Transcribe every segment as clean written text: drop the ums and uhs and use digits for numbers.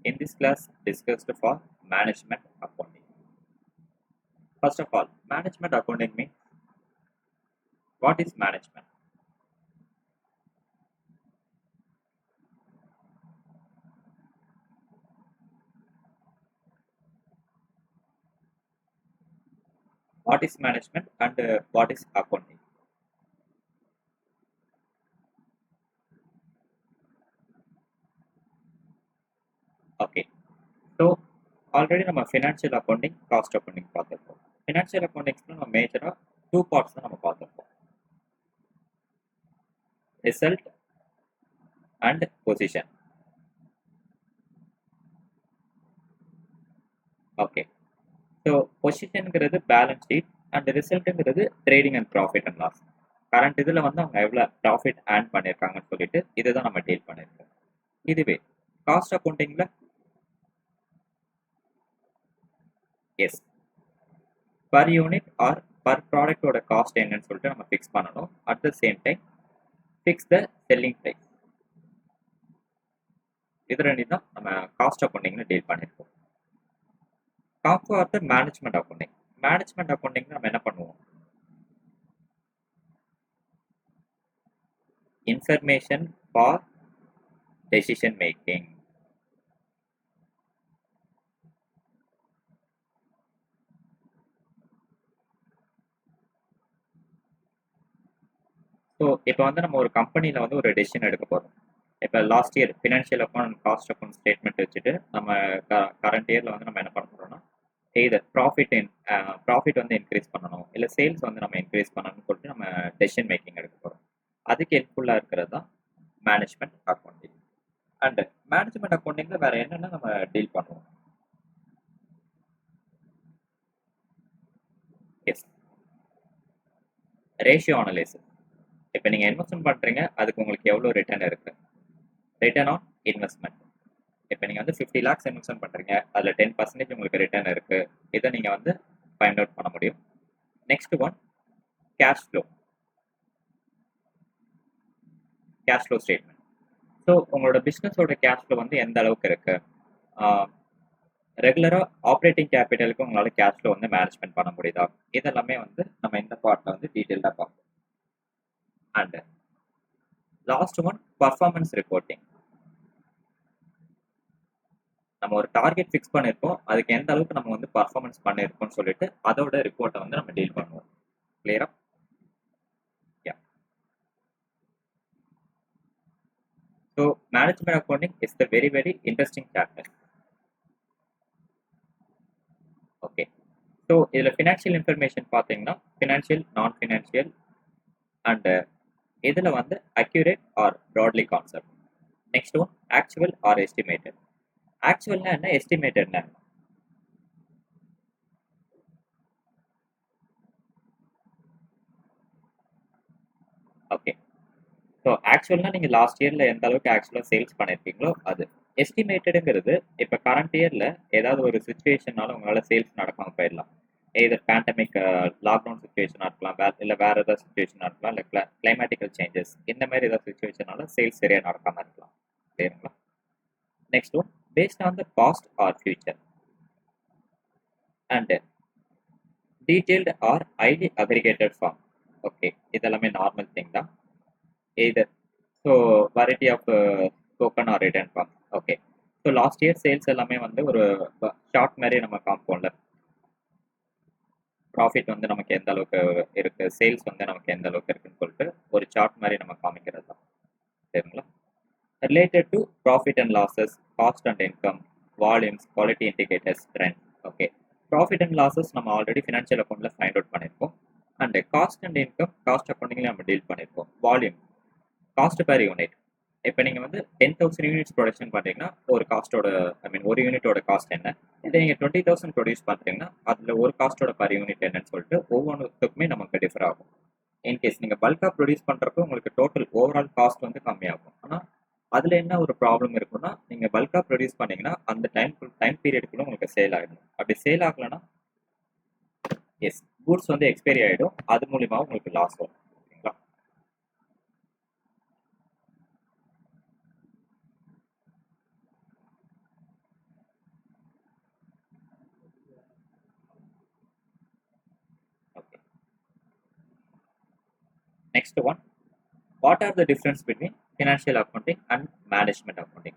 in this class discussed for management accounting. First of all, management accounting means what is management? What is management and what is accounting? Okay, so already நம்ம financial accounting, cost accounting பார்த்திருப்போம். Financial accounting நம்ம மேஜரா two parts தான் நம்ம பார்த்திருப்போம். Result and position. Okay, so பொசிஷன்ங்கிறது balance sheet and ரிசல்ட்டுங்கிறது trading and profit and loss. Current இதில் வந்து அவங்க எவ்வளோ ப்ராஃபிட் ஏர்ன் பண்ணியிருக்காங்கன்னு சொல்லிட்டு இதை தான் நம்ம டீல் பண்ணியிருக்கோம். இதுவே காஸ்ட் அக்கௌண்டிங்கில் as per unit or per ப்ராடக்டோட காஸ்ட் என்னன்னு சொல்லிட்டு நம்ம ஃபிக்ஸ் பண்ணணும். At the same time fix the selling price. இது ரெண்டு தான் நம்ம காஸ்ட் அக்கௌண்டிங்கில் டீல் பண்ணியிருக்கோம். Top or the management accounting. Management accounting நம்ம என்ன பண்ணுவோம்? Information for decision making. So இப்போ வந்து நம்ம ஒரு கம்பெனியில் வந்து ஒரு டெசிஷன் எடுக்க போகிறோம். இப்போ last year financial account and cost account statement வச்சுட்டு நம்ம கரண்ட் இயரில் வந்து நம்ம என்ன பண்ண போகிறோம்னா எய்தர் ப்ராஃபிட் வந்து இன்க்ரீஸ் பண்ணணும், இல்லை சேல்ஸ் வந்து நம்ம இன்க்ரீஸ் பண்ணணும்னு சொல்லிட்டு நம்ம டெசிஷன் மேக்கிங் எடுக்க போகிறோம். அதுக்கு ஹெல்ப்ஃபுல்லாக இருக்கிறது தான் மேனேஜ்மெண்ட் அக்கௌண்டிங். அண்ட் மேனேஜ்மெண்ட் அக்கௌண்டிங்கில் வேறு என்னென்ன நம்ம டீல் பண்ணுவோம்? Yes, ratio analysis. இப்போ நீங்கள் இன்வெஸ்ட்மெண்ட் பண்ணுறீங்க, அதுக்கு உங்களுக்கு எவ்வளோ ரிட்டர்ன் இருக்குது? Return on investment. இப்போ நீங்கள் வந்து 50 lakhs இன்வெஸ்ட்மெண்ட் பண்ணுறீங்க, அதில் 10% உங்களுக்கு ரிட்டர்ன் இருக்குது. இதை நீங்கள் வந்து ஃபைண்ட் அவுட் பண்ண முடியும். Next one cash flow. Cash flow statement. So உங்களோட பிஸ்னஸோட கேஷ் ஃப்ளோ வந்து எந்த அளவுக்கு இருக்குது? ரெகுலராக ஆப்ரேட்டிங் கேபிட்டலுக்கு உங்களால் கேஷ் ஃப்ளோ வந்து மேனேஜ்மெண்ட் பண்ண முடியுதா? இதெல்லாமே வந்து நம்ம இந்த பார்ட்டில் வந்து டீட்டெயில்டாக பார்ப்போம். And last one performance reporting. நம்ம ஒரு டார்கெட் ஃபிக்ஸ் பண்ணியிருப்போம், அதுக்கு எந்த அளவுக்கு நம்ம வந்து பர்ஃபார்மன்ஸ் பண்ணியிருக்கோம்னு சொல்லிட்டு அதோட ரிப்போர்ட்டை வந்து நம்ம டீல் பண்ணுவோம். கிளியரா? Yeah. So management accounting is the very very interesting chapter. Okay, so இதில் ஃபினான்ஷியல் இன்ஃபர்மேஷன் பார்த்தீங்கன்னா ஃபினான்ஷியல், நான் ஃபினான்ஷியல் அண்ட் இதில் வந்து accurate or broadly concept. Next one actual or estimated. ஆக்சுவல்னா என்ன, எஸ்டிமேட்டட்னா என்ன? ஓகே, ஸோ ஆக்சுவல்னா நீங்கள் லாஸ்ட் இயரில் எந்த அளவுக்கு ஆக்சுவலாக சேல்ஸ் பண்ணியிருக்கீங்களோ அது. எஸ்டிமேட்டடுங்கிறது இப்போ கரண்ட் இயரில் ஏதாவது ஒரு சுச்சுவேஷனால உங்களால் சேல்ஸ் நடக்காமல் போயிடலாம். எதர் பேண்டமிக் லாக்டவுன் சுச்சுவேஷனாக இருக்கலாம், இல்லை வேறு ஏதாவது சுச்சுவேஷனாக இருக்கலாம், இல்லை கிளைமேட்டிக்கல் சேஞ்சஸ், இந்த மாதிரி ஏதாவது சுச்சுவேஷனால சேல்ஸ் சரியாக நடக்காமல் இருக்கலாம். சரிங்களா? Next one based on the past or future. And detailed or it aggregated form. Okay, இதெல்லாமே நார்மல் திங் தான். Either so variety of token or return form. Okay, so last year sales எல்லாமே வந்து ஒரு short மாதிரி நம்ம காமிப்போம்ல, profit வந்து நமக்கு எந்த அளவுக்கு இருக்குது, சேல்ஸ் வந்து நமக்கு எந்த அளவுக்கு இருக்குன்னு சொல்லிட்டு ஒரு சார்ட் மாதிரி நம்ம காமிக்கிறது தான். சரிங்களா? Related to profit and losses, cost and income, volumes, quality indicators, trend. Okay, profit and losses நம்ம ஆல்ரெடி ஃபினான்ஷியல் அக்கௌண்ட்டில் ஃபைண்ட் அவுட் பண்ணியிருக்கோம். And cost and income cost அக்கௌண்டிங்லேயே நம்ம டீல் பண்ணியிருக்கோம். Volume cost per unit. இப்போ நீங்கள் வந்து 10,000 யூனிட்ஸ் ப்ரொடக்ஷன் பண்ணுறீங்கன்னா ஒரு காஸ்ட்டோட ஒரு யூனிட்டோட காஸ்ட் என்ன, இதை நீங்கள் 20,000 ப்ரொடியூஸ் பண்ணுறீங்கன்னா அதில் ஒரு காஸ்ட்டோட பர் யூனிட் என்னன்னு சொல்லிட்டு ஒவ்வொன்றுத்துக்குமே நமக்கு டிஃபர் ஆகும். இன்கேஸ் நீங்கள் பல்காக ப்ரொடியூஸ் பண்ணுறப்போ உங்களுக்கு டோட்டல் ஓவரால் காஸ்ட் வந்து கம்மியாகும். ஆனால் அதில் என்ன ஒரு ப்ராப்ளம் இருக்குன்னா, நீங்கள் பல்காக ப்ரொடியூஸ் பண்ணீங்கன்னா அந்த டைம் பீரியடுக்குள்ளே உங்களுக்கு சேல் ஆகிடும். அப்படி சேல் ஆகலைன்னா எஸ் கூட்ஸ் வந்து எக்ஸ்பைரி ஆகிடும், அது மூலியமாக உங்களுக்கு லாஸ் வரும். ஓகேங்களா? Next one, what are the difference between financial accounting and management accounting?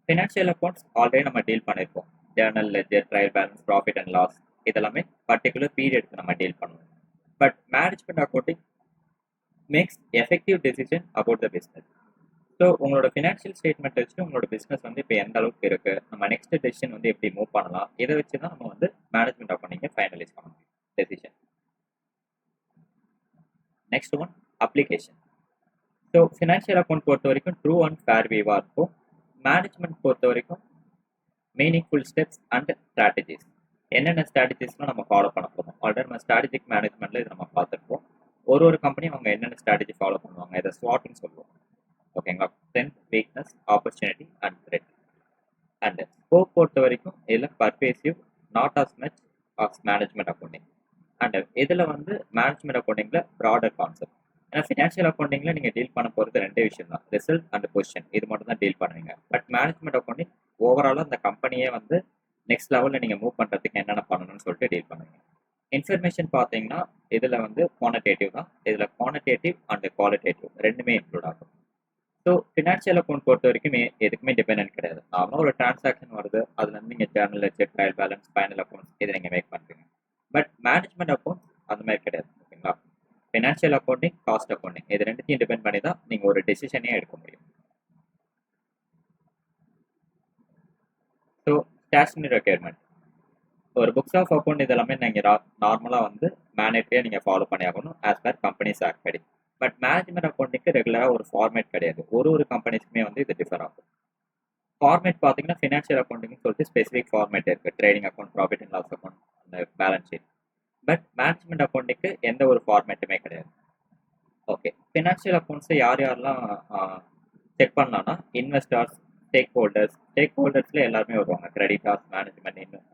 Financial accounts already நம்ம டீல் பண்ணியிருப்போம். Journal, ledger, trial balance, profit and loss, இதெல்லாமே பர்டிகுலர் பீரியட்க்கு நம்ம டீல் பண்ணுவோம். But management accounting makes effective decision about the business. So உங்களோட financial statement வச்சு உங்களோட business வந்து இப்போ எந்த அளவுக்கு இருக்கு, நம்ம நெக்ஸ்ட் டெசிஷன் வந்து எப்படி மூவ் பண்ணலாம், இதை வச்சு தான் நம்ம வந்து மேனேஜ்மெண்ட் அக்கௌண்டிங்கை ஃபைனலைஸ் பண்ண முடியும் decision. Next one, application. So financial account பொறுத்த வரைக்கும் ட்ரூ அண்ட் ஃபேர் வியூவாக இருக்கும். மேனேஜ்மெண்ட் பொறுத்த வரைக்கும் மீனிங்ஃபுல் ஸ்டெப்ஸ் அண்ட் ஸ்ட்ராட்டஜிஸ். என்னென்ன ஸ்ட்ராட்டஜிஸ்லாம் நம்ம ஃபாலோ பண்ண போகிறோம், ஆல்ரெடி நம்ம ஸ்ட்ராட்டஜிக் மேனேஜ்மெண்ட்டில் இது நம்ம பார்த்துருப்போம். ஒரு கம்பெனியும் அவங்க என்னென்ன ஸ்ட்ராட்டஜி ஃபாலோ பண்ணுவாங்க, இதை ஸ்வாட்னு சொல்லுவோம். ஓகேங்களா? Strength, weakness, opportunity and threat. And scope பொறுத்த வரைக்கும் இதில் pervasive, not as much of management accounting. And இதில் வந்து மேனேஜ்மெண்ட் அக்கௌண்டிங்கில் ப்ராடர் கான்செப்ட். ஏன்னா ஃபினான்ஷியல் அக்கௌண்டிங்கில் நீங்கள் டீல் பண்ண போகிறது ரெண்டே விஷயம் தான், ரிசல்ட் அண்ட் பொசிஷன். இது மட்டும் தான் டீல் பண்ணுவீங்க. பட் மேனேஜ்மெண்ட் அக்கௌண்டிங் ஓவராலாக அந்த கம்பெனியே வந்து நெக்ஸ்ட் லெவலில் நீங்கள் மூவ் பண்ணுறதுக்கு என்னென்ன பண்ணணும்னு சொல்லிட்டு டீல் பண்ணுவீங்க. இன்ஃபர்மேஷன் பார்த்தீங்கன்னா இதில் வந்து குவான்டிட்டேட்டிவ் தான். இதில் குவான்டிட்டேட்டிவ் அண்ட் குவாலிட்டேட்டிவ் ரெண்டுமே இன்க்ளூட் ஆகும். ஸோ ஃபினான்ஷியல் அக்கௌண்ட் பொறுத்த வரைக்கும் எதுக்குமே டிபெண்ட் கிடையாது. நார்மலாக ஒரு டிரான்சாக்ஷன் வருது, அதுலேருந்து நீங்கள் Journal, ledger, trial balance, final accounts இதை நீங்கள் மேக் பண்ணுறீங்க. பட் மேனேஜ்மெண்ட் அக்கௌண்ட் அந்த மாதிரி கிடையாது. ஓகேங்களா? ஃபினான்ஷியல் அக்கௌண்டிங், காஸ்ட் அக்கௌண்டிங் இது ரெண்டுத்தையும் டிபெண்ட் பண்ணி தான் நீங்கள் ஒரு டெசிஷனே எடுக்க முடியும். ஸோ ஸ்டேஷனரி ரெக்யர்மெண்ட், ஒரு புக்ஸ் ஆஃப் அக்கௌண்ட் இதெல்லாமே நீங்கள் நார்மலாக வந்து மேனேஜ்லேயே நீங்கள் ஃபாலோ பண்ணி ஆகணும் ஆஸ் பர் கம்பெனிஸ் ஆக்ட் படி. பட் மேனேஜ்மெண்ட் அக்கௌண்ட்டுக்கு ரெகுலராக ஒரு ஃபார்மேட் கிடையாது. ஒரு கம்பெனிஸ்க்குமே வந்து இது டிஃபர் ஆகும். ஃபார்மேட் பார்த்தீங்கன்னா ஃபினான்ஷியல் அக்கௌண்டிங்னு சொல்லிட்டு ஸ்பெசிஃபிக் ஃபார்மேட் இருக்குது. Trading account, profit and loss account, அந்த பேலன்ஸ் ஷீட். பட் மேனேஜ்மெண்ட் அக்கௌண்ட்டுக்கு எந்த ஒரு ஃபார்மேட்டுமே கிடையாது. ஓகே, ஃபினான்ஷியல் அக்கௌண்ட்ஸை யாரெல்லாம் செக் பண்ணலாம்னா இன்வெஸ்டர்ஸ், ஸ்டேக் ஹோல்டர்ஸில் எல்லாருமே வருவாங்க. கிரெடிட்டார்ஸ், மேனேஜ்மெண்ட், இன்னும்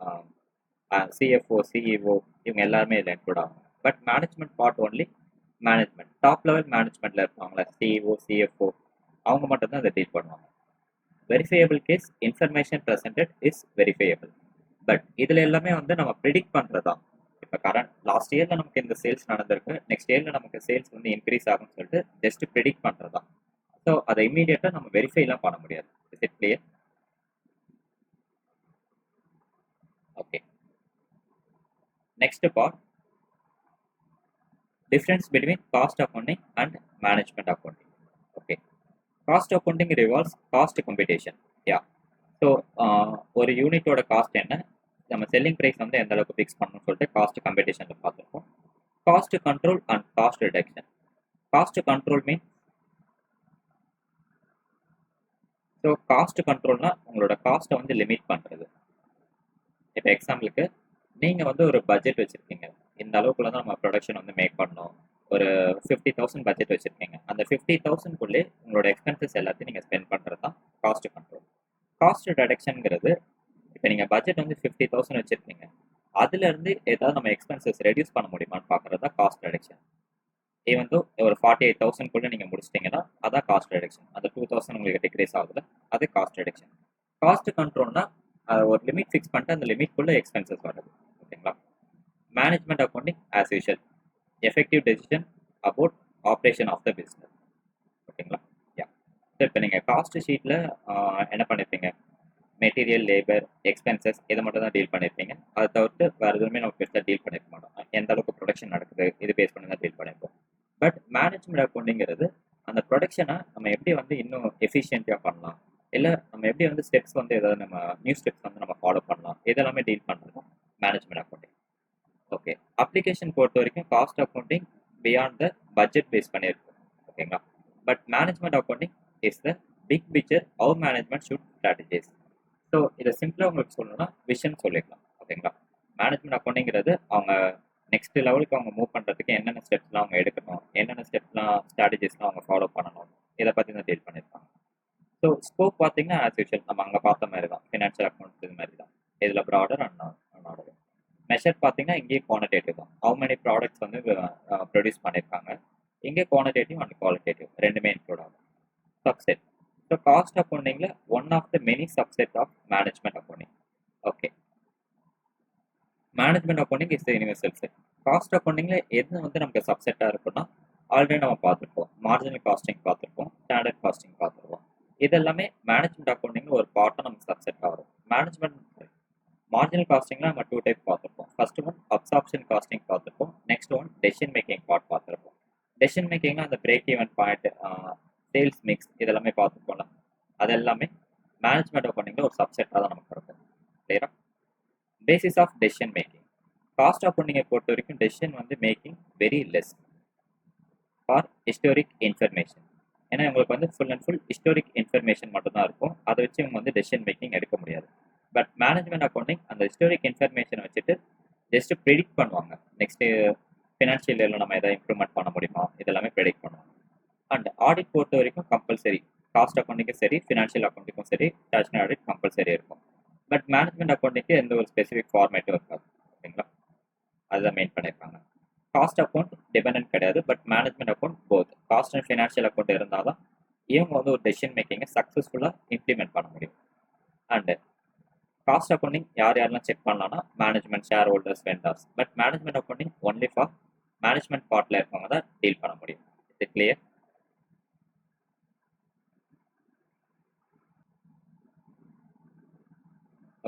சிஎஃப்ஓ, சிஇஓ இவங்க எல்லாருமே இதில் இன்க்ளூட் ஆகும். But management part only management, top level மேனேஜ்மெண்ட்டில் இருப்பாங்களா சிஇஓ, சிஎஃப்ஓ அவங்க மட்டும் தான் இதை டீல் பண்ணுவாங்க. Verifiable case, information presented is verifiable. But இதில் எல்லாமே வந்து நம்ம ப்ரிடிக்ட் பண்ணுறது தான். இப்போ லாஸ்ட் இயரில் நமக்கு இந்த சேல்ஸ் நடந்திருக்கு, நெக்ஸ்ட் இயரில் நமக்கு சேல்ஸ் வந்து இன்க்ரீஸ் ஆகும்னு சொல்லிட்டு ஜஸ்ட் ப்ரிடிக்ட் பண்ணுறது தான். ஸோ அதை இமீடியட்டாக நம்ம வெரிஃபைலாம் பண்ண முடியாது. Is it clear? Okay, next part, difference between cost accounting and management accounting. Okay, cost accounting revolves cost computation. Yeah, so ஒரு யூனிட்டோட காஸ்ட் என்ன, நம்ம செல்லிங் ப்ரைஸ் வந்து எந்த அளவுக்கு ஃபிக்ஸ் பண்ணணும்னு சொல்லிட்டு காஸ்ட் கம்பெடிஷனில் பார்த்துருக்கோம். Cost control and cost reduction. Cost control means, so cost கண்ட்ரோல்னா உங்களோட காஸ்ட்டை வந்து லிமிட் பண்ணுறது. இப்போ எக்ஸாம்பிளுக்கு நீங்கள் வந்து ஒரு பட்ஜெட் வச்சுருக்கீங்க, இந்த அளவுக்குள்ள தான் நம்ம ப்ரொடக்ஷன் வந்து மேக் பண்ணோம். ஒரு 50,000 பட்ஜெட் வச்சுருக்கீங்க. அந்த 50,000க்குள்ளே உங்களோட எக்ஸ்பென்சஸ் எல்லாத்தையும் நீங்கள் ஸ்பெண்ட் பண்ணுறது தான் காஸ்ட் கண்ட்ரோல். காஸ்ட் ரிடக்ஷனுங்கிறது, இப்போ நீங்கள் பட்ஜெட் வந்து 50,000 வச்சுருக்கீங்க, அதுலேருந்து ஏதாவது நம்ம எக்ஸ்பென்சஸ் ரெடியூஸ் பண்ண முடியுமான்னு பார்க்குறது தான் காஸ்ட் ரிடக்ஷன். ஈவன் தோ ஒரு 48,000க்குள்ளே நீங்கள் முடிச்சிட்டிங்கன்னா அதான் காஸ்ட் ரிடக்ஷன். அந்த 2,000 உங்களுக்கு டிக்ரீஸ் ஆகுது, அது காஸ்ட் ரிடக்ஷன். காஸ்ட் கண்ட்ரோல்னா ஒரு லிமிட் ஃபிக்ஸ் பண்ணிட்டு அந்த லிமிட்குள்ளே எக்ஸ்பென்சஸ் வருது. ஓகேங்களா? Management accounting as usual, effective decision about operation of the business. ஓகேங்களா? யா, ஸோ இப்போ நீங்கள் காஸ்ட் ஷீட்டில் என்ன பண்ணியிருப்பீங்க, மெட்டீரியல், லேபர், எக்ஸ்பென்சஸ் இதை மட்டும் தான் டீல் பண்ணியிருப்பீங்க. அதை தவிர்த்து வேறு எதுவுமே நம்ம பெருசாக டீல் பண்ணியிருக்க மாட்டோம். எந்த அளவுக்கு ப்ரொடக்ஷன் நடக்குது இது பேஸ் பண்ணி தான் டீல் பண்ணியிருப்போம். பட் மேனேஜ்மெண்ட் அக்கௌண்டிங்கிறது அந்த ப்ரொடக்ஷனை நம்ம எப்படி வந்து இன்னும் எஃபிஷியன்ட்டாக பண்ணலாம், இல்லை நம்ம எப்படி வந்து ஸ்டெப்ஸ் வந்து ஏதாவது நம்ம நியூ ஸ்டெப்ஸ் வந்து நம்ம ஃபாலோ பண்ணலாம், இதெல்லாமே டீல் பண்ணுறது மேனேஜ்மெண்ட் அக்கௌண்டிங். ஓகே, அப்ளிகேஷன் பொறுத்த வரைக்கும் cost accounting beyond the budget base பண்ணியிருக்கும். ஓகேங்களா? But management accounting is the big picture how management should strategise. So இதை சிம்பிளாக உங்களுக்கு சொல்லணும்னா விஷன் சொல்லிக்கலாம். ஓகேங்களா? மேனேஜ்மெண்ட் அக்கௌண்டிங்கிறது அவங்க நெக்ஸ்ட் லெவலுக்கு அவங்க மூவ் பண்ணுறதுக்கு என்னென்ன ஸ்டெப்ஸ்லாம் அவங்க எடுக்கணும், என்னென்ன ஸ்டெப்ஸ்லாம் ஸ்ட்ராட்டஜிஸ்லாம் அவங்க ஃபாலோ பண்ணணும், இதை பற்றி தான் டீல் பண்ணியிருப்பாங்க. ஸோ ஸ்கோப் பார்த்தீங்கன்னா ஆஸ் யூஷுவல் நம்ம அங்கே பார்த்த மாதிரி தான், ஃபினான்ஷியல் அக்கௌண்ட்ஸ் இது மாதிரி தான். இதில் ப்ராடர் அண்ட் நார்டர். மெஷர் பார்த்தீங்கன்னா இங்கேயே குவான்டிடேட்டிவ் தான், ஹவு மெனி ப்ராடக்ட்ஸ் வந்து ப்ரொடியூஸ் பண்ணியிருக்காங்க. இங்கே குவான்டிடேட்டிவ் அண்ட் குவாலிட்டேட்டிவ் ரெண்டுமே இன்க்ளூட் ஆகும். சப்செட், ஸோ காஸ்ட் அக்கௌண்டிங்கில் one of the many subset of management accounting. Okay, management accounting is the universal set. Cost அக்கௌண்டிங்கில் எது வந்து நமக்கு சப்செட்டாக இருக்குன்னா ஆல்ரெடி நம்ம பார்த்துருப்போம். மார்ஜினல் காஸ்டிங் பார்த்துருப்போம், ஸ்டாண்டர்ட் காஸ்டிங் பார்த்துருப்போம். இது எல்லாமே மேனேஜ்மெண்ட் அக்கௌண்டிங்ல ஒரு பார்ட்டாக நமக்கு சப்செட் ஆகும். மேனேஜ்மெண்ட் மார்ஜினல் காஸ்டிங்ல நம்ம 2 டைப் பார்த்துருப்போம். ஃபர்ஸ்ட் ஒன் அப்சார்ப்ஷன் காஸ்டிங் பார்த்துருப்போம். Next one decision making part பார்த்துருப்போம். டெசிஷன் மேக்கிங்னா அந்த break even point, sales mix இதெல்லாமே பார்த்துருப்போம்ல. அது எல்லாமே மேனேஜ்மெண்ட் அக்கௌண்டிங்ல ஒரு சப்செட்டாக தான் நமக்கு இருக்கும். கிளியரா? Basis of decision making. Cost அக்கௌண்டிங்கை பொறுத்த வரைக்கும் டெசிஷன் வந்து making very less for historic information. ஏன்னா உங்களுக்கு வந்து full and full historic information மட்டும் தான் இருக்கும். அதை வச்சு இவங்க வந்து டெசிஷன் மேக்கிங் எடுக்க முடியாது. பட் மேனேஜ்மெண்ட் அக்கௌண்டிங் அந்த ஹிஸ்டோரிக் இன்ஃபர்மேஷனை வச்சுட்டு ஜஸ்ட் ப்ரெடிக்ட் பண்ணுவாங்க. நெக்ஸ்ட் ஃபினான்ஷியல் இயரில் நம்ம எதாவது இம்ப்ரூவ்மெண்ட் பண்ண முடியுமா, இதெல்லாமே ப்ரெடிக்ட் பண்ணுவாங்க. அண்ட் ஆடிட் பொறுத்த வரைக்கும் கம்பல்சரி, காஸ்ட் அக்கௌண்டிங்கும் சரி, ஃபினான்ஷியல் அக்கௌண்டிங்கும் சரி, ஸ்டாச்சுனரி ஆடிட் கம்பல்சரி இருக்கும். பட் மேனேஜ்மெண்ட் அக்கௌண்டிங்க்கு எந்த ஒரு ஸ்பெசிஃபிக் ஃபார்மேட்டும் இருக்காது. ஓகேங்களா? அதுதான் மெயின் பண்ணியிருக்காங்க. காஸ்ட் அக்கௌண்ட் டிபெண்டன்ட் கிடையாது, but management account both cost and financial account இருந்தால் தான் இவங்க வந்து ஒரு டெசிஷன் மேக்கிங்கை சக்ஸஸ்ஃபுல்லாக இம்ப்ளிமெண்ட் பண்ண முடியும். அண்ட் காஸ்ட் அக்கௌண்டிங் யார் யாரெல்லாம் செக் பண்ணலாம்னா management, shareholders, vendors. But management accounting only for management பார்ட்டில் இருக்கவங்க தான் டீல் பண்ண முடியும். இது clear?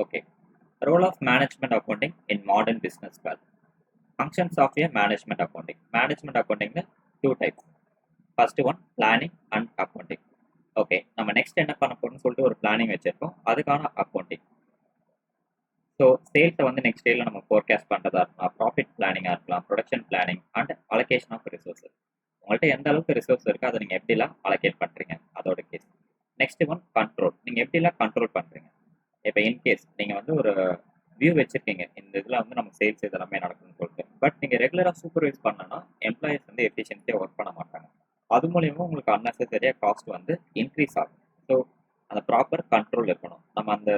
Okay. Role of management accounting in modern business world. Functions of a management accounting. Management அக்கௌண்டிங்ல 2 types. First one planning and accounting. Okay, நம்ம next என்ன பண்ண போறோம்னு சொல்லிட்டு ஒரு பிளானிங் வச்சிருக்கோம். அதுக்கான அக்கௌண்டிங். ஸோ சேல்ஸை வந்து நெக்ஸ்ட் டேல நம்ம ஃபோர்காஸ்ட் பண்ணுறதா இருக்கலாம், ப்ராஃபிட் பிளானிங்காக இருக்கலாம், production planning and allocation of resources. உங்கள்கிட்ட எந்த அளவுக்கு ரிசோர்ஸ் இருக்கோ அதை நீங்கள் எப்படிலாம் அலோகேட் பண்ணுறீங்க, அதோட கேஸ். Next one control. நீங்கள் எப்படிலாம் கண்ட்ரோல் பண்ணுறீங்க. இப்போ இன்கேஸ் நீங்கள் வந்து ஒரு வியூ வச்சிருக்கீங்க, இந்த இதில் வந்து நம்ம சேல்ஸ் இதெல்லாமே நடக்கும்னு சொல்லிட்டு, பட் நீங்கள் ரெகுலராக சூப்பர்வைஸ் பண்ணனா எம்ப்ளாயிஸ் வந்து எஃபிஷியன்சியாக ஒர்க் பண்ண மாட்டாங்க. அது மூலியமா உங்களுக்கு அன்னெசரியாக காஸ்ட் வந்து இன்க்ரீஸ் ஆகும். ஸோ அந்த ப்ராப்பர் கண்ட்ரோல் இருக்கணும். நம்ம அந்த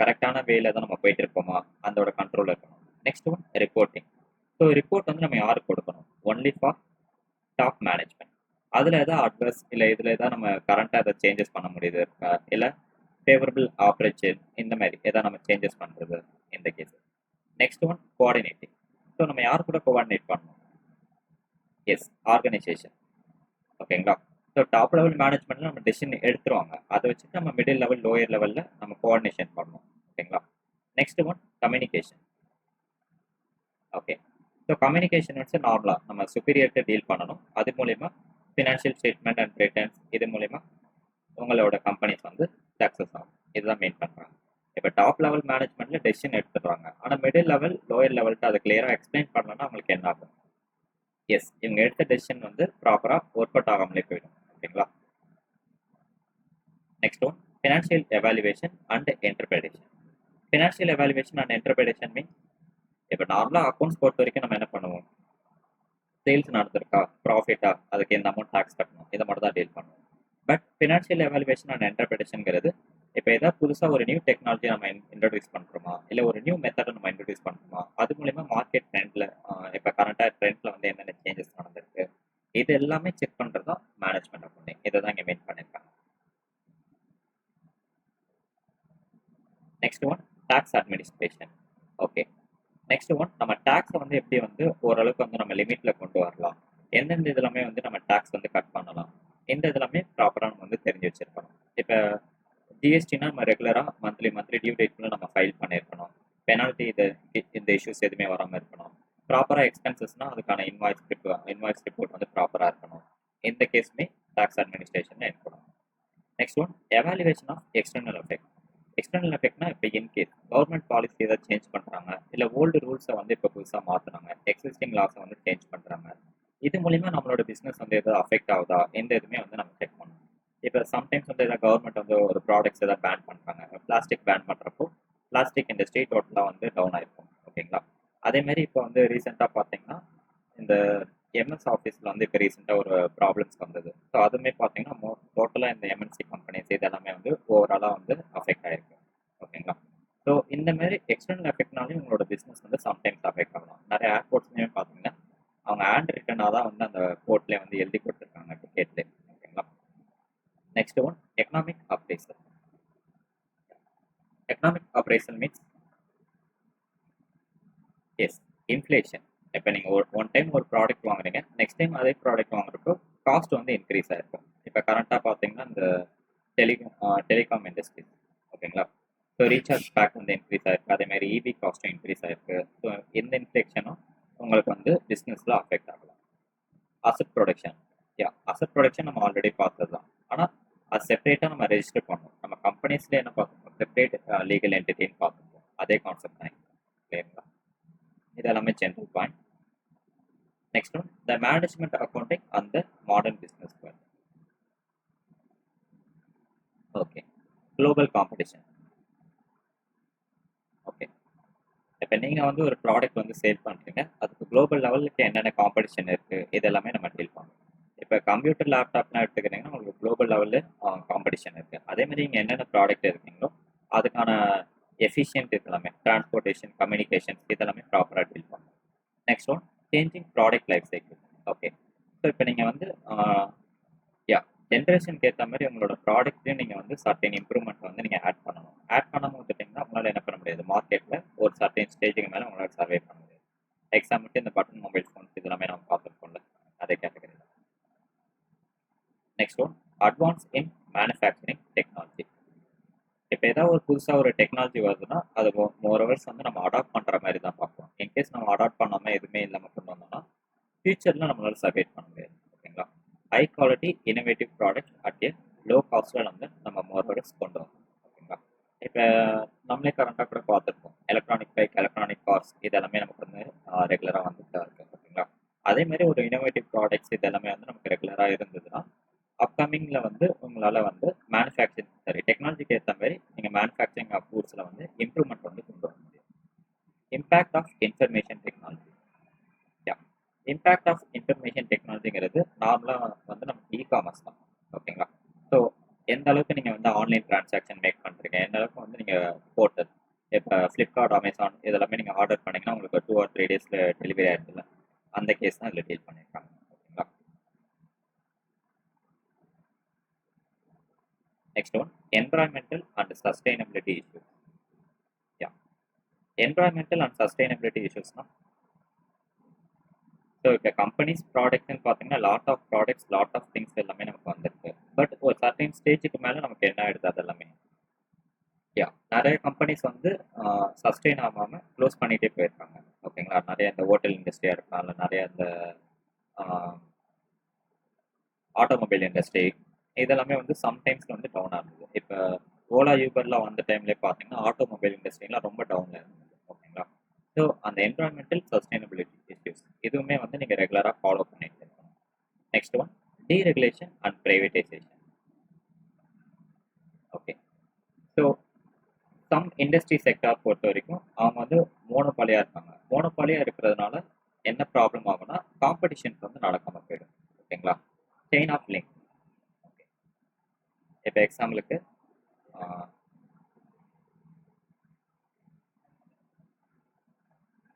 கரெக்டான வேல தான் நம்ம போயிட்டு இருப்போமா, அதோட கண்ட்ரோல் இருக்கணும். Next one reporting. So report வந்து நம்ம யாருக்கு கொடுக்கணும், ஒன்லி ஃபார் டாப் மேனேஜ்மெண்ட். அதில் எதாவது அட்வர்ஸ் இல்லை இதில் எதாவது நம்ம கரண்ட்டாக எதாவது சேஞ்சஸ் பண்ண முடியுது இருக்கா, இல்லை ஃபேவரபிள் ஆப்ரேஷன் இந்த மாதிரி எதாவது நம்ம சேஞ்சஸ் பண்ணுறது இந்த case. Next one coordinating. So நம்ம யார் கூட கோஆர்டினேட் பண்ணணும், எஸ் ஆர்கனைசேஷன். ஓகேங்களா? ஸோ டாப் லெவல் மேனேஜ்மெண்ட்ல நம்ம டெசிஷன் எடுத்துருவாங்க, அதை வச்சுட்டு நம்ம மிடில் லெவல், லோயர் லெவலில் நம்ம கோஆர்டினேஷன் பண்ணணும். ஓகேங்களா? Next one communication. Okay, so communication வந்து நார்மலாக நம்ம சுப்பீரியர்கிட்ட டீல் பண்ணணும். அது மூலிமா ஃபினான்ஷியல் ஸ்டேட்மெண்ட் அண்ட் ரிட்டர்ன்ஸ் இது மூலிமா உங்களோட கம்பெனிஸ் வந்து சக்ஸஸ் ஆகும். இதுதான் மெயின் பண்ணுறாங்க. இப்போ டாப் லெவல் மேனேஜ்மெண்ட்டில் டெசிஷன் எடுத்துடுறாங்க, ஆனால் மிடில் லெவல், லோயர் லெவல்ட்டு அதை கிளியராக எக்ஸ்பிளைன் பண்ணலன்னா அவங்களுக்கு என்ன ஆகும், எஸ் இவங்க எடுத்த டெசிஷன் வந்து ப்ராப்பராக ஒர்க் அவுட் ஆகாமலே போயிடும். ஓகேங்களா? Next one financial evaluation and interpretation. Financial evaluation and interpretation means இப்போ நார்மலாக அக்கௌண்ட்ஸ் பொறுத்த வரைக்கும் நம்ம என்ன பண்ணுவோம், சேல்ஸ் நடந்திருக்கா, ப்ராஃபிட்டா, அதுக்கு எந்த அமௌண்ட் டேக்ஸ் கட்டணும், இதை மட்டும் தான் டீல் பண்ணுவோம். பட் ஃபினான்ஷியல் எவாலுவேஷன் அண்ட் இன்டர்பிரேஷன்ங்கிறது இப்போ ஏதாவது புதுசாக ஒரு நியூ டெக்னாலஜி நம்ம இன்ட்ரடியூஸ் பண்ணுறோமா, இல்லை ஒரு நியூ மெத்தடை நம்ம இன்ட்ரடியூஸ் பண்ணுறோமா, அது மூலிமா மார்க்கெட் ட்ரெண்டில் இப்போ கரண்டாக ட்ரெண்டில் வந்து என்னென்ன சேஞ்சஸ் நடந்திருக்கு, இது எல்லாமே செக் பண்ணுறது தான் மேனேஜ்மெண்ட் அக்கௌண்டிங். இதை தான் இங்கே மெயின் பண்ணியிருக்காங்க. Next one tax administration. Okay, next one நம்ம டேக்ஸை வந்து எப்படி வந்து ஓரளவுக்கு வந்து நம்ம லிமிட்டில் கொண்டு வரலாம், எந்தெந்த இதெல்லாமே வந்து நம்ம டேக்ஸ் வந்து கட் பண்ணலாம், இந்த இதெல்லாமே ப்ராப்பராக நம்ம வந்து தெரிஞ்சு வச்சிருக்கணும். இப்போ ஜிஎஸ்டினா நம்ம ரெகுலராக மந்த்லி டியூ டேட்குள்ளே நம்ம ஃபைல் பண்ணியிருக்கணும். பெனால்ட்டி இந்த இஷ்யூஸ் எதுவுமே வராமல் இருக்கணும். ப்ராப்பராக எக்ஸ்பென்சஸ்னால் அதுக்கான இன்வாய்ஸ் ரிப்போர்ட் வந்து ப்ராப்பராக இருக்கணும். இந்த கேஸுமே டேக்ஸ் அட்மினிஸ்ட்ரேஷனில் இருக்கணும். Next one evaluation of external effect. External எஃபெக்ட்னா இப்போ இன்கேஸ் கவர்மெண்ட் பாலிசி ஏதாவது சேஞ்ச் பண்ணுறாங்க, இல்லை ஓல்டு ரூல்ஸை வந்து இப்போ புதுசாக மாற்றுறாங்க, எக்ஸிஸ்டிங் லாஸை வந்து சேஞ்ச் பண்ணுறாங்க, இது மூலிமா நம்மளோட பிஸ்னஸ் வந்து எதாவது அஃபெக்ட் ஆகுதா, எந்த இதுவுமே வந்து நம்ம செக் பண்ணணும். இப்போ சம்டைம்ஸ் வந்து எதாவது கவர்மெண்ட் வந்து ஒரு ப்ராடக்ட்ஸ் எதாவது பேன் பண்ணுறாங்க, பிளாஸ்டிக் பேன் பண்ணுறப்போ பிளாஸ்டிக் இண்டஸ்ட்ரி டோட்டலாக வந்து டவுன் ஆயிருக்கும். ஓகேங்களா? அதேமாதிரி இப்போ வந்து ரீசெண்டாக பார்த்தீங்கன்னா இந்த எம்எஸ் ஆஃபீஸில் வந்து இப்போ ரீசெண்டாக ஒரு ப்ராப்ளம்ஸ் வந்தது. ஸோ அதுவுமே பார்த்தீங்கன்னா டோட்டலாக இந்த எம்என்சி கம்பெனிஸ் இதெல்லாமே வந்து ஓவராலாக வந்து அஃபெக்ட் ஆயிருக்கு. ஓகேங்களா? ஸோ இந்த மாதிரி எக்ஸ்டர்னல் எஃபெக்ட்னாலையும் உங்களோட பிஸ்னஸ் வந்து சம்டைம்ஸ் அஃபெக்ட் ஆகலாம். நிறைய ஏர்போர்ட்ஸ்லையுமே பார்த்தீங்கன்னா அவங்க ஹேண்ட் ரிட்டனாக தான் வந்து அந்த போர்ட்லேயே வந்து எழுதி கொடுத்துருக்காங்க டிக்கெட்லேயே. ஓகேங்களா? Next one economic appraisal. Economic appraisal means as inflation. இப்போ நீங்கள் ஒன் டைம் ஒரு ப்ராடக்ட் வாங்குறீங்க, நெக்ஸ்ட் டைம் அதே ப்ராடக்ட் வாங்குறப்போ காஸ்ட் வந்து இன்க்ரீஸ் ஆகிருக்கும். இப்போ கரண்ட்டாக பார்த்தீங்கன்னா இந்த டெலிகாம் இண்டஸ்ட்ரி, ஓகேங்களா. ஸோ ரீசார்ஜ் பேக் வந்து இன்க்ரீஸ் ஆயிருக்கு, அதே மாதிரி இபி காஸ்ட்டும் இன்க்ரீஸ் ஆயிருக்கு. ஸோ எந்த இன்ஃப்ளேஷனும் உங்களுக்கு வந்து பிஸ்னஸில் அஃபெக்ட் ஆகலாம். அசட் ப்ரொடக்ஷன், அசட் ப்ரொடக்ஷன் நம்ம ஆல்ரெடி பார்த்தது தான். ஆனால் அது செப்பரேட்டாக நம்ம ரெஜிஸ்டர் பண்ணணும். நம்ம கம்பெனிஸ்ல என்ன பார்த்துப்போம், செப்பரேட் லீகல் என்டிட்டின்னு பார்த்துப்போம். அதே கான்செப்ட் தான், இல்லைங்களா. இது எல்லாமே general point. Next one, the management accounting அந்த modern business world. Okay, global competition. Okay, இப்போ நீங்கள் வந்து ஒரு ப்ராடக்ட் வந்து சேல் பண்ணுறீங்க, அதுக்கு குளோபல் லெவலுக்கு என்னென்ன காம்படிஷன் இருக்குது இது எல்லாமே நம்ம டீல் பண்ணணும். இப்போ கம்ப்யூட்டர் லேப்டாப்லாம் எடுத்துக்கிட்டிங்கன்னா உங்களுக்கு குளோபல் லெவலில் காம்படிஷன் இருக்குது. அதே மாதிரி நீங்கள் என்னென்ன ப்ராடக்ட் இருக்கீங்களோ அதுக்கான எஃபிஷியன்ட் இதெல்லாமே டிரான்ஸ்போர்ட்டேஷன், கம்யூனிகேஷன்ஸ் இதெல்லாமே ப்ராப்பராக டீல் பண்ணணும். Next one, changing product life cycle. Okay, so இப்போ நீங்கள் வந்து ஜென்ரேஷனுக்கு ஏற்ற மாதிரி உங்களோட ப்ராடக்ட்லையும் நீங்கள் வந்து சர்டன் இம்ப்ரூவ்மெண்ட் வந்து நீங்கள் ஆட் பண்ணணும். ஆட் பண்ணாமல் வந்துட்டிங்கன்னா உங்களால் என்ன பண்ண முடியாது, மார்க்கெட்டில் ஒரு சர்டன் ஸ்டேஜுக்கு மேலே உங்களால் சர்வே பண்ண முடியாது. எக்ஸாம்பிளுக்கு இந்த பட்டன் மொபைல் ஃபோன்ஸ் இதெல்லாமே நம்ம பார்த்துருக்கோம்ல, அதே கேட்டகரி தான். நெக்ஸ்ட் ஒன், அட்வான்ஸ் இன் மேனுஃபேக்சரிங் டெக்னாலஜி. இப்போ ஏதாவது ஒரு புதுசாக ஒரு டெக்னாலஜி வருதுன்னா அது மோரோவர்ஸ் வந்து நம்ம அடாப்ட் பண்ணுற மாதிரி தான் பார்ப்போம். இன்கேஸ் நம்ம அடாப்ட் பண்ணாமல் எதுவுமே இல்லாமல் கொண்டு வந்தோம்னா ஃபியூச்சரில் நம்மளால சர்வே பண்ண முடியாது, ஓகேங்களா. High quality innovative product at a low காஸ்ட்டில் வந்து நம்ம மோரோவர்ஸ் கொண்டு வரோம், ஓகேங்களா. இப்போ நம்மளே கரண்டாக கூட பார்த்துருப்போம், எலக்ட்ரானிக் பைக், எலக்ட்ரானிக் கார்ஸ் இது எல்லாமே நமக்கு வந்து ரெகுலராக வந்துட்டு தான் இருக்குது, ஓகேங்களா. அதே மாதிரி ஒரு இனோவேட்டிவ் ப்ராடக்ட்ஸ் இது எல்லாமே வந்து நமக்கு ரெகுலராக இருந்ததுன்னா அப்கமிங்கில் வந்து உங்களால் வந்து டெக்னாலஜிக்கு ஏற்ற மாதிரி நீங்கள் மேனுஃபேக்சரிங் ஆஃப் கூட்ஸில் வந்து இம்ப்ரூவ்மெண்ட் வந்து கொண்டு வர முடியும். Impact of information technology. Impact of information டெக்னாலஜிங்கிறது நார்மலாக வந்து நமக்கு இ-காமர்ஸ் தான், ஓகேங்களா. ஸோ எந்த அளவுக்கு நீங்கள் வந்து ஆன்லைன் டிரான்சாக்ஷன் மேக் பண்ணுறீங்க, எந்த அளவுக்கு வந்து நீங்கள் போர்ட்டல் இப்போ ஃப்ளிப்கார்ட், அமேசான் இதெல்லாமே நீங்கள் ஆர்டர் பண்ணிங்கன்னா உங்களுக்கு 2 or 3 days டெலிவரி ஆகிடுதுல, அந்த கேஸ் தான் இதில் டீல் பண்ணியிருக்காங்க, ஓகேங்களா. Next one, environmental and sustainability issues. Environmental and sustainability இஷ்யூஸ்னால் ஸோ இப்போ கம்பெனிஸ் ப்ராடக்ட்னு பார்த்தீங்கன்னா lot of products, lot of things எல்லாமே நமக்கு வந்திருக்கு. பட் ஒரு சர்டைன் ஸ்டேஜுக்கு மேலே நமக்கு என்ன ஆகிடுது அது எல்லாமே நிறைய கம்பெனிஸ் வந்து சஸ்டெயின் ஆகாமல் க்ளோஸ் பண்ணிகிட்டே போயிருக்காங்க, ஓகேங்களா. நிறைய இந்த ஹோட்டல் இண்டஸ்ட்ரியாக இருக்கலாம், இல்லை நிறைய இந்த ஆட்டோமொபைல் இண்டஸ்ட்ரி இதெல்லாமே வந்து சம்டைம்ஸில் வந்து டவுன் ஆகுது. இப்போ ஓலா யூபர்லாம் வந்த டைம்லேயே பார்த்தீங்கன்னா ஆட்டோமொபைல் இண்டஸ்ட்ரிலாம் ரொம்ப டவுனில் இருந்தது, ஓகேங்களா. ஸோ அந்த என்விரான்மெண்டல் சஸ்டைனபிலிட்டி இஷ்யூஸ் இதுவுமே வந்து நீங்கள் ரெகுலராக ஃபாலோ பண்ணிட்டு இருக்கணும். Next one, deregulation and privatisation. Okay, so some industry sector பொறுத்த வரைக்கும் அவங்க வந்து மோனோபாலியாக இருக்காங்க. மோனோபாலியாக இருக்கிறதுனால என்ன ப்ராப்ளம் ஆகும்னா காம்படிஷன்ஸ் வந்து நடக்காமல் போயிடும், ஓகேங்களா. Chain of link. ஓகே, இப்போ எக்ஸாம்பிளுக்கு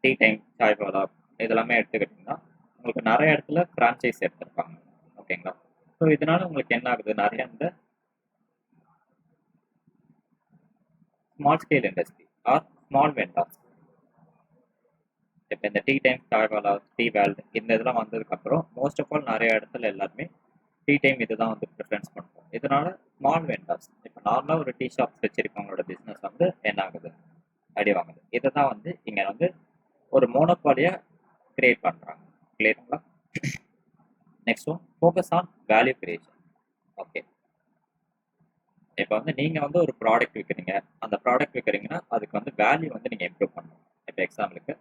டீ டைம், சாய்வாலா இதெல்லாமே எடுத்துக்கிட்டிங்கன்னா உங்களுக்கு நிறைய இடத்துல ஃப்ரான்ச்சைஸ் எடுத்திருப்பாங்க, ஓகேங்களா. ஸோ இதனால உங்களுக்கு என்ன ஆகுது, நிறைய இந்த small scale industry or small vendors, இப்போ இந்த tea time, chaiwala, tea world இந்த இதெல்லாம் வந்ததுக்கப்புறம் மோஸ்ட் ஆஃப் ஆல் நிறைய இடத்துல எல்லாருமே டீ டைம் இதுதான் வந்து ப்ரிஃபரன்ஸ் பண்ணுறோம். இதனால ஸ்மால் வெண்டார்ஸ் இப்போ நார்மலாக ஒரு டீ ஷாப்ஸ் வச்சிருக்கவங்களோட பிஸ்னஸ் வந்து என்ன ஆகுது, அடி வாங்குது. இதை தான் வந்து இங்கே வந்து ஒரு மோனோபாலியா கிரியேட் பண்ணுறாங்க, கிளியருங்களா. Next one, focus on value creation. Okay, இப்போ வந்து நீங்கள் வந்து ஒரு ப்ராடக்ட் விற்கிறீங்க, அந்த ப்ராடக்ட் விற்கிறீங்கன்னா அதுக்கு வந்து வேல்யூ வந்து நீங்கள் இம்ப்ரூவ் பண்ணணும். இப்போ எக்ஸாம்பிளுக்கு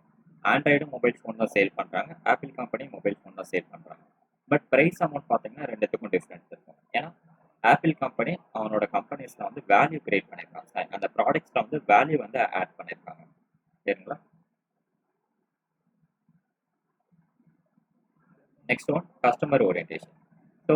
ஆண்ட்ராய்டும் மொபைல் ஃபோன் தான் சேல் பண்ணுறாங்க, ஆப்பிள் கம்பெனி மொபைல் ஃபோன் தான் சேல் பண்ணுறாங்க. பட் ப்ரைஸ் அமௌண்ட் பார்த்தீங்கன்னா ரெண்டுத்துக்கும் டிஃப்ரென்ஸ் இருக்கும். ஏன்னா ஆப்பிள் கம்பெனி அவனோட கம்பெனிஸில் வந்து வேல்யூ கிரியேட் பண்ணியிருக்காங்க, அந்த ப்ராடக்ட்ஸில் வந்து வேல்யூ வந்து ஆட் பண்ணியிருக்காங்க, சரிங்களா. Next one, customer orientation. So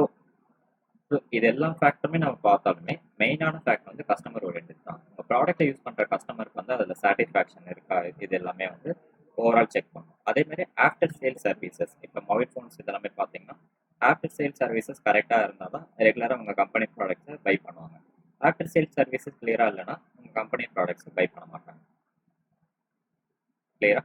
இது எல்லா ஃபேக்டருமே நம்ம பார்த்தாலுமே மெயினான ஃபேக்ட் வந்து கஸ்டமர் ஓரியன்டேட் தான். உங்கள் ப்ராடக்ட்டை யூஸ் பண்ணுற கஸ்டமருக்கு வந்து அதில் சாட்டிஸ்ஃபேக்ஷன் இருக்கா, இது எல்லாமே வந்து ஓவரால் செக் பண்ணணும். அதே மாதிரி ஆஃப்டர் சேல் சர்வீசஸ், இப்போ மொபைல் ஃபோன்ஸ் இதெல்லாமே பார்த்தீங்கன்னா ஆஃப்டர் சேல் சர்வீசஸ் கரெக்டாக இருந்தால் தான் ரெகுலராக உங்கள் கம்பெனி ப்ராடக்ட்ஸை பை பண்ணுவாங்க. ஆஃப்டர் சேல் சர்வீசஸ் கிளியராக இல்லைன்னா உங்கள் கம்பெனி ப்ராடக்ட்ஸை பை பண்ண மாட்டாங்க, கிளியரா.